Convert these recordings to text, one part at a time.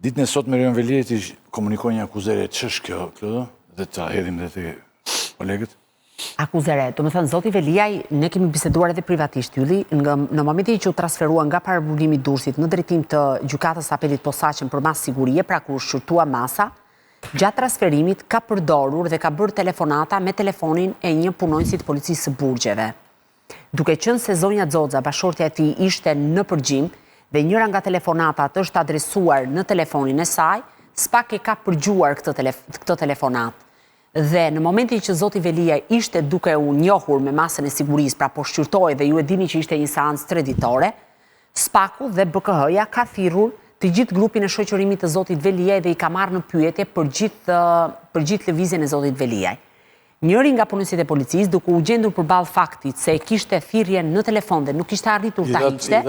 Ditën e sot me Rion Veliajti komunikoj një akuzere. Ç'është kjo, Klodo? Dhe ta hedhim dhe te kolegët. Akuzere, do me thënë, Zoti Veliaj, ne kemi biseduar edhe privatisht, Ylli, në momentin që u transferua nga paraburgimi Durrësit në drejtim të gjykatës apelit posaçëm për masë sigurie, pra kur shqyrtua masa, gjatë transferimit ka përdorur dhe ka bërë telefonata me telefonin e një punonjësit policisë së Burgjeve. Duke qenë se zonja Xoxa, bashortja e tij, ishte në përgjim dhe njëra nga telefonatat është adresuar në telefonin e saj, s'pak e ka përgjuar këtë telefonat. Dhe në momentin që Zoti Veliaj ishte duke u njohur me masën e sigurisë, pra po shqyrtoi dhe ju e dini që ishte një seancë treditore, SPAK-u dhe BKH-ja ka thirrur të gjithë grupin e shoqërimit të Zotit Veliaj dhe i ka marrë në pyetje për gjithë lëvizjen e Zotit Veliaj. Njëri nga punonjësit e policisë, duke u gjendur përballë faktit se kishte thirrje në telefon dhe nuk kishte arritur ta hiqte,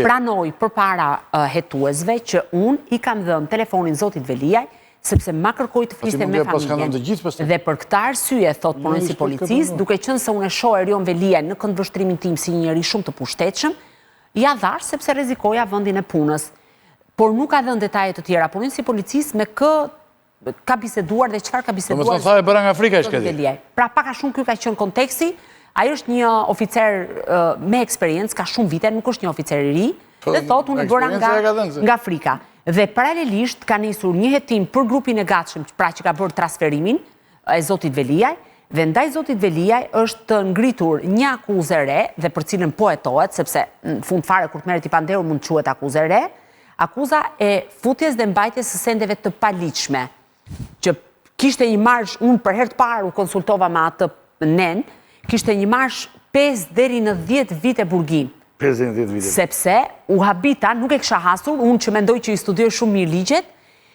pranoi përpara hetuesve që unë i kam dhënë telefonin Zotit Veliaj, sepse ma kërkoj të fliste me familjen. Dhe për këtë arsye, thot punonjësi i policisë, duke qenë se unë e shoh Rion Veliaj në këndvështrimin tim si një njerëz shumë të pushtetshëm, ja dhash sepse rrezikoja vendin e punës. Por nuk ka dhënë detaje të tjera. Punonjësi i policisë me kë ka biseduar dhe çfarë ka biseduar. Do të thonë e bëra nga Afrika e shkëti. Pra pak a shumë ky ka qenë konteksti. Ai është një oficer me eksperiencë, ka shumë vite, nuk është një oficer i ri, dhe thotë unë bëra nga Afrika. Dhe paralelisht ka nisur një hetim për grupin e gatshëm, pra që ka bërë transferimin e Zotit Veliaj, dhe ndaj Zotit Veliaj është ngritur një akuzë re, dhe për cilën po hetohet, sepse në fund fare kur të merret i pandehur mund të quhet akuzë re, akuza e futjes dhe mbajtjes së sendeve të paligjshme, që kishte një marsh, unë për herë të parë u konsultova me atë nen, kishte një marsh 5 deri në 10 vite burgim. 5 deri në 10 vite. Sepse u habita, nuk e kisha hasur, unë që mendoj që i studioj shumë mirë ligjet,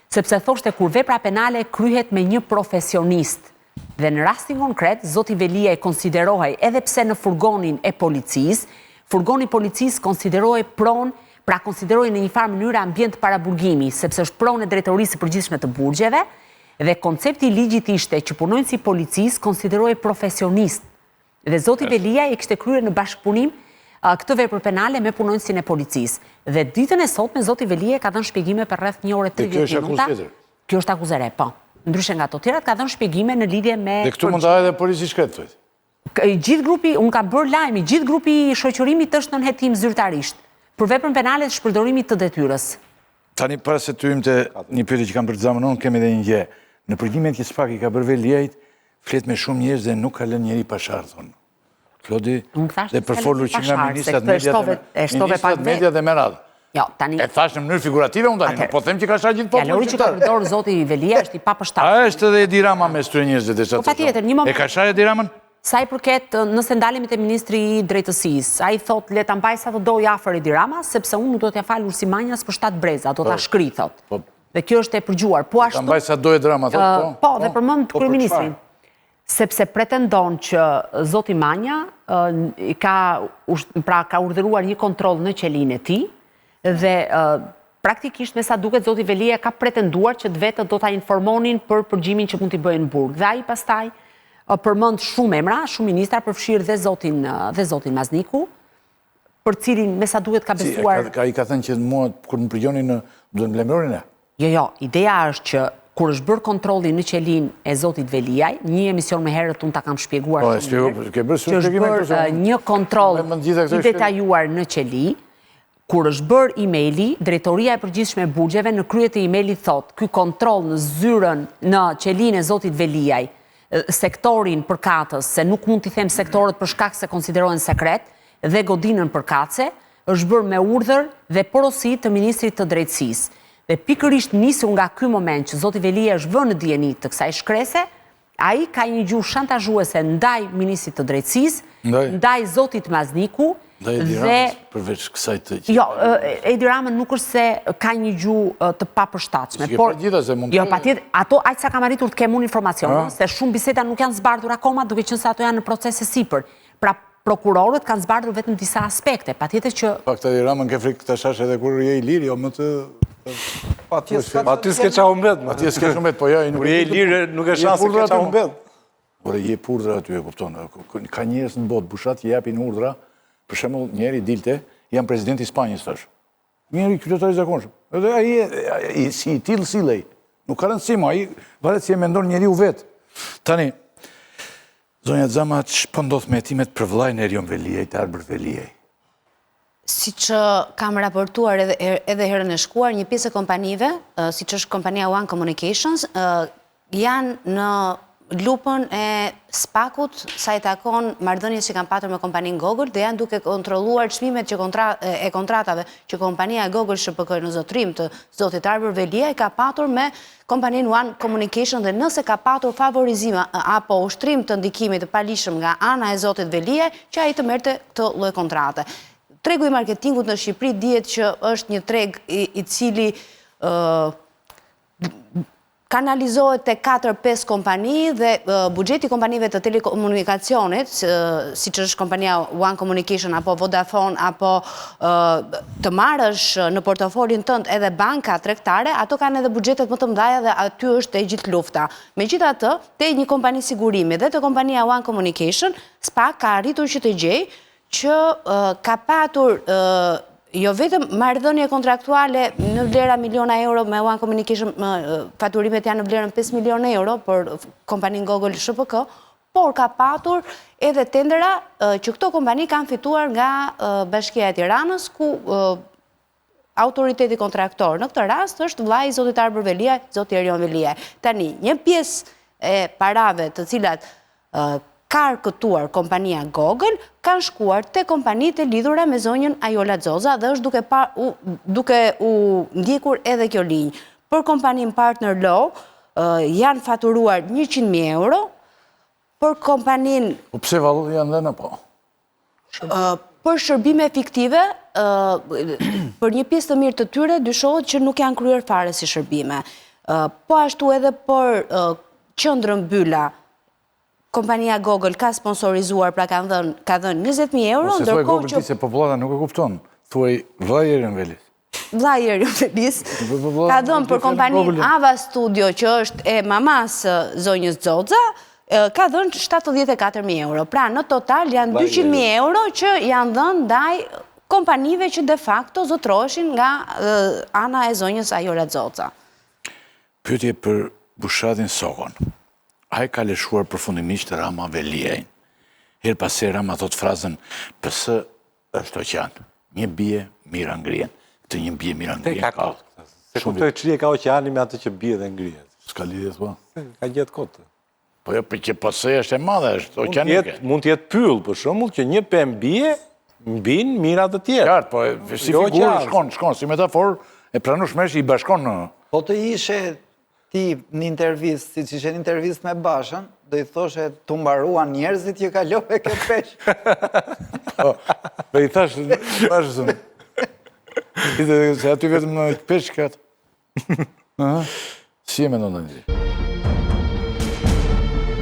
sepse thoshte kur vepra penale kryhet me një profesionist. Dhe në rastin konkret, Zoti Veliaj konsiderohej, edhe pse në furgonin e policisë, furgoni policisë konsiderohej pronë, pra konsiderojnë në një farë mënyrë ambient paraburgimi, sepse është pronë e drejtorisë së përgjithshme të Burgjeve, dhe koncepti i ligjit ishte që punonjësi i policisë konsiderohej profesionist. Dhe Zoti Veliaj e kishte kryer në bashkëpunim këtë vepër penale me punonjësin e policisë. Dhe ditën e sotme Zoti Veliaj ka dhënë shpjegime për rreth 1 orë 30 minuta. Kjo është akuzë re, po. Ndryshe nga ato tjerat ka dhënë shpjegime në lidhje me. Dhe këtu mund të hajë edhe polici shkret, thotë. Gjithë grupi, unë kam bërë lajmi, gjithë grupi i shoqërimit është në hetim zyrtarisht për veprën penale të shpërdorimit të detyrës. Tani para se të hyjmë te një pyetje që kam për të zamanon, kemi edhe një gjë. Në përgjimin që SPAK i ka bërë Veliajt, flet me shumë njerëz dhe nuk ka lënë njeri pa sharr, thonë. Klodi, dhe përfolur që nga ministrat media dhe me radhë. Jo, tani. E thash në mënyrë figurative unë tani, po them që ka shar gjithë popullin. Fjalori që ka përdorur Zoti Veliaj është i papërshtatshëm. A është edhe Edi Rama mes këtyre njerëzve të Po patjetër, një moment. E ka shar Edi Ramën? Sa i përket nëse ndalemi te ministri i drejtësisë, ai thot le ta mbaj sa të doj afër Edi Rama, sepse unë nuk do t'ja fal Ursimanjas për 7 breza, do ta shkri thot. Dhe kjo është e përgjuar. Po ashtu. Ta mbaj sa doj Edi Rama thot, po. Po, dhe përmend kryeministrin. Sepse pretendon që Zoti Manja ka urdhëruar një kontroll në qelinë e tij dhe praktikisht me sa duket Zoti Veliaj ka pretenduar që vetë do ta informonin për përgjimin që mund t'i bëjnë në burg. Dhe ai pastaj përmend shumë emra, shumë ministra, përfshirë dhe zotin Mazniku, për cilin me sa duhet ka besuar. I ka thënë që mua kur më përgjoni në duhet më lemëronin e? Jo, ideja është që kur është bërë kontrolli në qelin e Zotit Veliaj, një emision me herët unë ta kam shpjeguar që është bërë një kontroll i detajuar në qeli, kur është bërë emaili, Drejtoria e Përgjithshme e Burgjeve në krye të emailit thot, ky kontroll në zyrën në qelin e Zotit Veliaj, sektorin përkatës, se nuk mund t'i them sektorët për shkak se konsiderohen sekret, dhe godinën përkatëse, është bërë me urdhër dhe porosi të Ministrit të Drejtësisë. Dhe pikërisht nisur nga ky moment që Zoti Veliaj është vënë në dieni të kësaj shkrese, ai ka një gjuhë shantazhuese ndaj Ministrit të Drejtësisë, ndaj Zotit Mazniku, dhe përveç kësaj të Jo, Edi Rama nuk është se ka një gjuhë të papërshtatshme. Jo, patjetër, ato aq sa kam arritur të kem unë informacion, se shumë biseda nuk janë zbardhur akoma, duke qenë se ato janë në proces e sipër. Pra prokurorët kanë zbardhur vetëm disa aspekte. Patjetër që Fakta Edi Rama ke frikë të shash edhe kur je i lirë, jo më të Aty s'ke qa humbet. Aty s'ke humbet, po jo, kur je i lirë nuk e shansë s'ke qa humbet. Por je urdhra aty e kupton. Ka njerëz në botë bushat që japin urdhra. Për shembull, njëri dilte, jam presidenti i Spanjës tash. Njëri qytetari zakonshëm. Edhe ai si i tillë sillej. Nuk ka rëndësi, ai varet si e mendon njeriu vetë. Tani, zonja Xhama, ç'po ndodh me hetimet për vllajën e Erion Veliaj, të Arbër Veliaj? Si që kam raportuar edhe herën e shkuar, një pjesë e kompanive, si që është kompania One Communications, janë në lupën e SPAK-ut sa i takon marrëdhënies që kanë patur me kompaninë Google dhe janë duke kontrolluar çmimet e kontratave që kompania e Google SHPK në zotrim të zotit Arbër Veliaj ka patur me kompaninë One Communication dhe nëse ka patur favorizime apo ushtrim të ndikimit të palishëm nga ana e zotit Veliaj, që ai të merrte këtë lloj kontrate. Tregu i marketingut në Shqipëri dihet që është një treg i cili kanalizohet te 4-5 kompani dhe buxheti kompanive të telekomunikacionit, siç është kompania One Communication apo Vodafone apo të marrësh në portofolin tënd edhe banka tregtare, ato kanë edhe buxhetet më të mëdha dhe aty është e gjithë lufta. Megjithatë, te një kompani sigurimi dhe te kompania One Communication, SPAK ka arritur që të gjejë që ka patur jo vetëm marrëdhënie kontraktuale në vlera miliona euro me One Communication, faturimet janë në vlerën 5 milionë euro për kompaninë Google SHPK, por ka patur edhe tendera që këto kompani kanë fituar nga Bashkia e Tiranës, ku autoriteti kontraktor në këtë rast është vllai i zotit Arbër Veliaj, zoti Erion Veliaj. Tani, një pjesë e parave të cilat ka arkëtuar kompania Google, kanë shkuar te kompanitë e lidhura me zonjën Ajola Xoza dhe është duke u ndjekur edhe kjo linjë. Për kompaninë Partner Law janë faturuar 100.000 euro, për kompaninë... Pse valli janë dhe në po? Për shërbime fiktive, për një pjesë të mirë të tyre, dyshohet që nuk janë kryer fare si shërbime. Po ashtu edhe për qendrën Byla, kompania Google ka sponsorizuar, pra ka dhënë 20.000 euro, ndërkohë që... Se popullata nuk e kupton, thuaj vllai Erion Velis. Vllai Erion Velis ka dhënë për kompaninë Ava Studio, që është e mamas zonjës Xoza, ka dhënë 74.000 euro. Pra në total janë 200.000 euro që janë dhënë ndaj kompanive që de facto zotroheshin nga ana e zonjës Ajola Xoza. Pyetje për Bushatin Sokon. Ai ka lëshuar përfundimisht Rama Veliajn. Her pas herë Rama thot frazën PS është oqean. Një bie mira ngrihen. Këtë një bie mira ngrihen ka. Se kuptoj çrije ka oqeani me atë që bie dhe ngrihet. S'ka lidhje po. Ka gjetë kot. Po jo, për që PS është e madhe, është oqeanike. Mund të jetë pyll, për shembull, që një pemë bie, mbin mira të tjerë. Qartë, po si figurë shkon, si metaforë e pranueshme i bashkon në... Po të ishe ti një intervist, si që ishe një intervist me Bashën, do i thoshe të mbaruan njerëzit që kalove këtë peshë. Po i thash, Bashën, se aty vetëm në peshë këtë. Si e me ndonë në një?